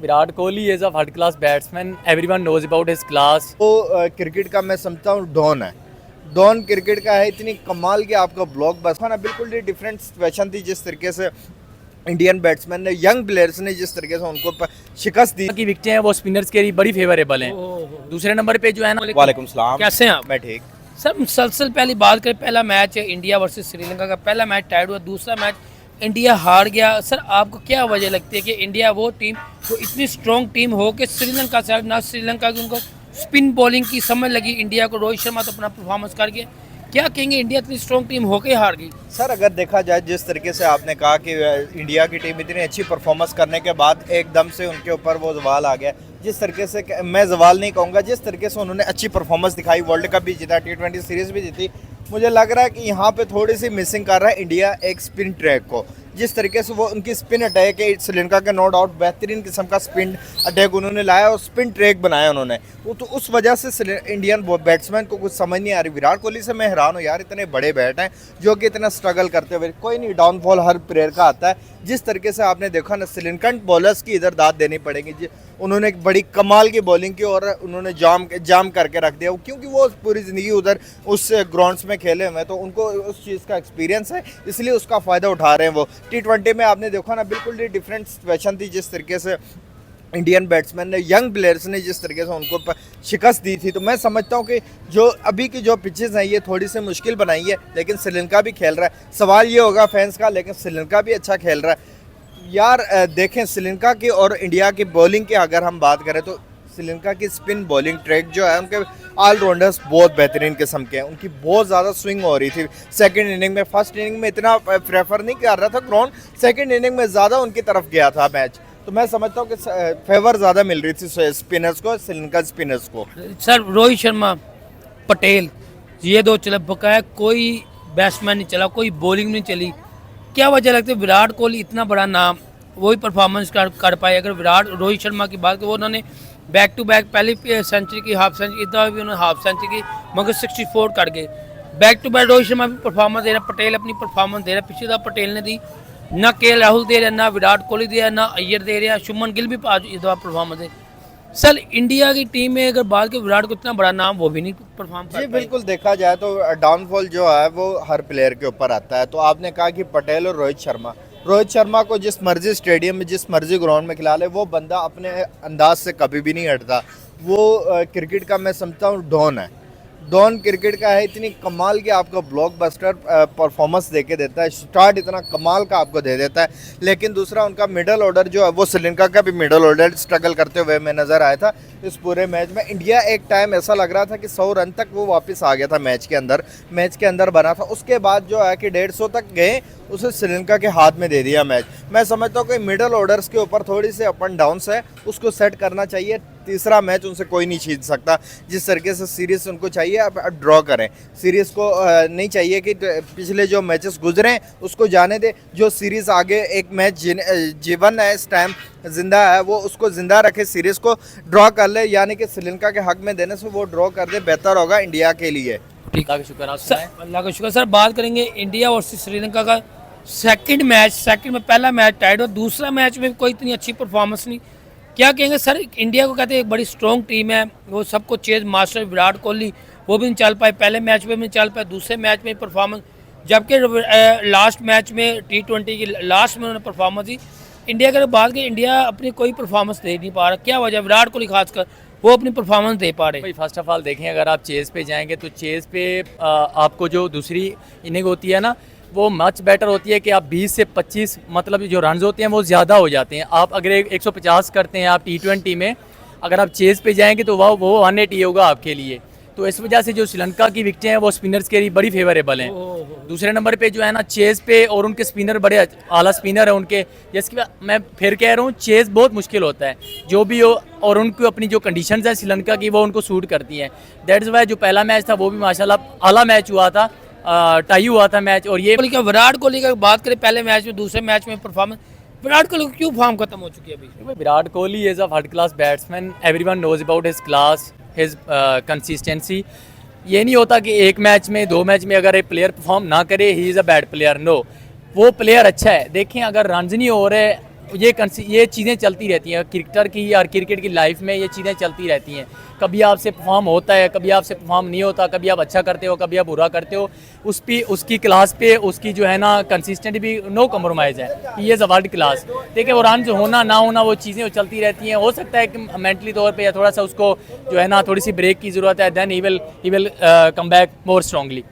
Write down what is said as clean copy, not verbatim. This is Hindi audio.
Virat Kohli is a third class batsman, everyone knows about his class. वो क्रिकेट का मैं समझता हूँ डॉन है। डॉन क्रिकेट का है, इतनी कमाल की आपका ब्लॉक बस ना, बिल्कुल ही डिफरेंट सिचुएशन थी जिस तरीके से इंडियन बैट्समैन ने, यंग प्लेयर्स ने जिस तरीके से उनको शिकस्त दी। की विकेटें हैं वो स्पिनर्स के लिए बड़ी फेवरेबल हैं। दूसरे नंबर पे जो है ना, वालेकुम सलाम, कैसे हैं आप? मैं ठीक। सर मुसलसल पहली बात करें, पहला मैच है इंडिया वर्सेस श्रीलंका का, पहला मैच टाइड हुआ, दूसरा मैच इंडिया हार गया। सर आपको क्या वजह लगती है कि इंडिया वो टीम जो इतनी स्ट्रॉन्ग टीम हो कि श्रीलंका से ना, श्रीलंका की उनको स्पिन बॉलिंग की समझ लगी इंडिया को, रोहित शर्मा तो अपना परफॉर्मेंस कर गया, क्या कहेंगे इंडिया इतनी स्ट्रॉन्ग टीम होके हार गई? सर अगर देखा जाए जिस तरीके से आपने कहा कि इंडिया की टीम इतनी अच्छी परफॉर्मेंस करने के बाद एकदम से उनके ऊपर वो सवाल आ गया, जिस तरीके से मैं सवाल नहीं कहूँगा, जिस तरीके से उन्होंने अच्छी परफॉर्मेंस दिखाई, वर्ल्ड कप भी जीता, T20 सीरीज भी जीती, मुझे लग रहा है कि यहाँ पे थोड़ी सी मिसिंग कर रहा है इंडिया एक स्पिन ट्रैक को। जिस तरीके से वो उनकी स्पिन अटैक है श्रीलंका के, नो डाउट बेहतरीन किस्म का स्पिन अटैक उन्होंने लाया और स्पिन ट्रैक बनाया उन्होंने, वो तो उस वजह से इंडियन बैट्समैन को कुछ समझ नहीं आ रही। विराट कोहली से मैं हैरान हूँ यार, इतने बड़े बैट हैं जो कि इतना स्ट्रगल करते हुए, कोई नहीं, डाउनफॉल हर प्लेयर का आता है। जिस तरीके से आपने देखा ना, श्रीलंकन बॉलर्स की इधर दाद देनी पड़ेगी, उन्होंने एक बड़ी कमाल की बॉलिंग की और उन्होंने जाम करके रख दिया, क्योंकि वो पूरी ज़िंदगी उधर उस ग्राउंड्स में खेले हुए हैं, तो उनको उस चीज़ का एक्सपीरियंस है, इसलिए उसका फ़ायदा उठा रहे हैं वो। T20 में आपने देखा ना, बिल्कुल ही डिफरेंट सिचुएशन थी जिस तरीके से इंडियन बैट्समैन ने, यंग प्लेयर्स ने जिस तरीके से उनको शिकस्त दी थी, तो मैं समझता हूँ कि जो अभी की जो पिचेस हैं ये थोड़ी सी मुश्किल बनाई है, लेकिन श्रीलंका भी खेल रहा है। सवाल ये होगा फैंस का, लेकिन श्रीलंका भी अच्छा खेल रहा है यार। देखें श्रीलंका की और इंडिया की बॉलिंग की अगर हम बात करें तो श्रीलंका की स्पिन बॉलिंग ट्रैक जो है, उनके ऑलराउंडर्स बहुत बेहतरीन किस्म के हैं, उनकी बहुत ज़्यादा स्विंग हो रही थी सेकंड इनिंग में। फर्स्ट इनिंग में इतना प्रेफर नहीं कर रहा था ग्राउंड, सेकंड इनिंग में ज़्यादा उनकी तरफ गया था मैच, तो मैं समझता हूँ कि फेवर ज़्यादा मिल रही थी स्पिनर्स को, श्रीलंका स्पिनर्स को। सर रोहित शर्मा, पटेल, ये दो चले, बकाया कोई बैट्समैन नहीं चला, कोई बॉलिंग नहीं चली, क्या वजह लगती है? विराट कोहली इतना बड़ा नाम, वही परफॉर्मेंस कर पाए। अगर विराट रोहित शर्मा की बात करें, उन्होंने बैक टू बैक पहली सेंचुरी की, हाफ सेंचुरी, इतना भी उन्होंने हाफ सेंचुरी की, मगर 64 कर गए। Back to back Rohit Sharma भी परफॉर्मेंस दे रहा, पटेल अपनी परफॉर्मेंस दे रहा, पिछले दफा पटेल ने दी, ना KL राहुल दे रहा, ना विराट कोहली दे रहा, ना अय्यर दे रहा, शुभमन गिल भी इस दफा परफॉर्मेंस दे। सर इंडिया की टीम में अगर बात करें, विराट को इतना बड़ा नाम, वो भी नहीं परफॉर्म कर जी पाए। बिल्कुल, देखा जाए तो डाउनफॉल जो है वो हर प्लेयर के ऊपर आता है। तो आपने कहा कि पटेल और रोहित शर्मा को जिस मर्जी स्टेडियम में, जिस मर्जी ग्राउंड में खिला ले, वो बंदा अपने अंदाज से कभी भी नहीं हटता। वो क्रिकेट का मैं समझता हूँ डॉन है। डॉन क्रिकेट का है, इतनी कमाल की आपको ब्लॉकबस्टर परफॉर्मेंस देके देता है, स्टार्ट इतना कमाल का आपको दे देता है। लेकिन दूसरा उनका मिडल ऑर्डर जो है, वो श्रीलंका का भी मिडल ऑर्डर स्ट्रगल करते हुए मैं नज़र आया था इस पूरे मैच में। इंडिया एक टाइम ऐसा लग रहा था कि 100 रन तक वो वापस आ गया था मैच के अंदर बना था, उसके बाद जो है कि 150 तक गए, उसे श्रीलंका के हाथ में दे दिया मैच। मैं समझता हूँ कि मिडल ऑर्डर्स के ऊपर थोड़ी सी अप एंड डाउन्स है, उसको सेट करना चाहिए। तीसरा मैच उनसे कोई नहीं छीन सकता, जिस तरीके से सीरीज उनको चाहिए अब ड्रॉ करें। सीरीज को नहीं चाहिए कि पिछले जो मैचेस गुजरे उसको जाने दे, जो सीरीज आगे एक मैच जीवन है, इस टाइम जिंदा है, वो उसको जिंदा रखे, सीरीज को ड्रॉ कर ले, यानी कि श्रीलंका के हक में देने से वो ड्रॉ कर दे, बेहतर होगा इंडिया के लिए। ठीक है, शुक्र। आप सर अल्लाह का शुक्र। सर बात करेंगे इंडिया वर्सेस श्रीलंका का सेकंड मैच, सेकंड में पहला मैच टाइड हुआ, दूसरा मैच में कोई इतनी अच्छी परफॉर्मेंस नहीं, क्या कहेंगे? सर इंडिया को कहते हैं एक बड़ी स्ट्रॉन्ग टीम है, वो सबको चेज मास्टर विराट कोहली, वो भी नहीं चल पाए, पहले मैच में भी नहीं चल पाए, दूसरे मैच में परफॉर्मेंस, जबकि लास्ट मैच में T20 की लास्ट में उन्होंने परफॉर्मेंस दी। इंडिया की बात की, इंडिया अपनी कोई परफॉर्मेंस दे नहीं पा रहा, क्या वजह? विराट कोहली खासकर वो अपनी परफॉर्मेंस दे पा रहे। भाई फर्स्ट ऑफ ऑल देखें, अगर आप चेज़ पे जाएंगे तो चेज़ पे आपको जो दूसरी इनिंग होती है ना, वो मच बेटर होती है कि आप 20 से 25 मतलब जो रन्स होते हैं वो ज़्यादा हो जाते हैं। आप अगर 150 करते हैं आप T20 में, अगर आप चेज़ पे जाएंगे तो वो 180 होगा आपके लिए। तो इस वजह से जो श्रीलंका की विकेटें हैं वो स्पिनर्स के लिए बड़ी फेवरेबल हैं। दूसरे नंबर पे जो है ना चेज़ पे, और उनके स्पिनर बड़े आला स्पिनर है उनके, जैसे मैं फिर कह रहा हूँ चेज़ बहुत मुश्किल होता है जो भी हो, और उनको अपनी जो कंडीशंस हैं श्रीलंका की वो उनको सूट करती हैं। दैट्स वाई जो पहला मैच था वो भी माशाल्लाह आला मैच हुआ था, टाई हुआ था मैच। और ये विराट कोहली का बात करें, पहले मैच में दूसरे मैच में परफॉर्मेंस, विराट कोहली क्यों फॉर्म खत्म हो चुकी है अभी? Virat Kohli is a third class batsman, everyone knows about his class, his consistency. ये नहीं होता कि एक मैच में, दो मैच में अगर एक प्लेयर परफॉर्म ना करे he is a bad player, no, वो प्लेयर अच्छा है। देखें अगर रन नहीं हो रहे ये चीज़ें चलती रहती हैं क्रिकेटर की और क्रिकेट की लाइफ में, ये चीज़ें चलती रहती हैं। कभी आपसे परफॉर्म होता है, कभी आपसे परफॉर्म नहीं होता, कभी आप अच्छा करते हो, कभी आप बुरा करते हो। उसकी क्लास पे उसकी जो है ना कंसिस्टेंट भी नो कम्प्रोमाइज़ है। ही इज़ अ वर्ल्ड क्लास। देखिए वो रन जो होना ना होना वो चीज़ें चलती रहती हैं। हो सकता है कि मेंटली तौर पे या थोड़ा सा उसको जो है ना थोड़ी सी ब्रेक की ज़रूरत है, then he will come back more strongly.